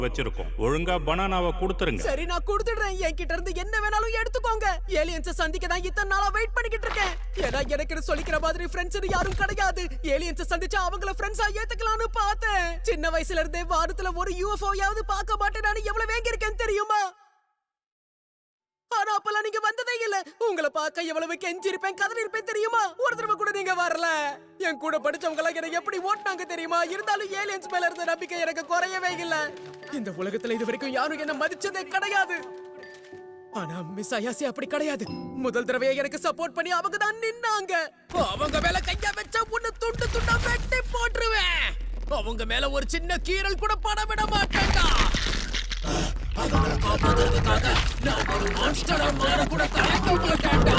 வச்சிருக்கோம். ஒழுங்கா பனானாவை கொடுத்துருங்க. சரி, நான் கொடுத்துடுறேன். என்கிட்ட இருந்து என்ன வேணாலும் எடுத்துக்கோங்க. ஏலியன்ஸை சந்திக்க தான் இத்தனை நாளா வெயிட் பண்ணிக்கிட்டு இருக்கேன். ஏன்னா எனக்கு சொல்லிக்கிற மாதிரி ஃப்ரெண்ட்ஸ் யாரும் கிடையாது. ஏலியன்ஸை சந்திச்சா அவங்கள ஃப்ரெண்ட்ஸா ஏத்துக்கலாம்னு பார்த்தேன். சின்ன வயசுல இருந்தே வாரத்துல ஒரு யூஎஃப்ஓயாவது பார்க்க மாட்டேன். நான் எவ்வளவு வேங்கி இருக்கேன் தெரியுமா? ஆனா அப்பெல்லாம் நீங்க வந்ததே இல்ல. உங்களை பார்க்க எவ்வளவு கெஞ்சிருப்பேன், கதறி இருப்பேன் தெரியுமா? ஒரு தடவை கூட நீங்க வரல. என் கூட படிச்சவங்க எல்லாம் எனக்கு எப்படி ஓட்டினாங்க தெரியுமா? இருந்தாலும் ஏலியன்ஸ் மேல இருந்த நம்பிக்கை எனக்கு குறையவே இல்ல. இந்த உலகத்துல இது வரைக்கும் யாரும் என்ன மதிச்சதே கிடையாது. ஆனா மிஸ் அயாசி அப்படி கிடையாது. முதல் தடவையா எனக்கு சப்போர்ட் பண்ணி அவங்க தான் நின்னாங்க. அவங்க மேல கைய வச்சா உன்னை துண்டு துண்டா வெட்டி போட்டுருவேன். அவங்க மேல ஒரு சின்ன கீறல் கூட பட விட மாட்டேன்டா. அவங்களை காப்பாத்துறதுக்காக நான் ஒரு மான்ஸ்டரா மாற கூட தயங்க மாட்டேன்டா.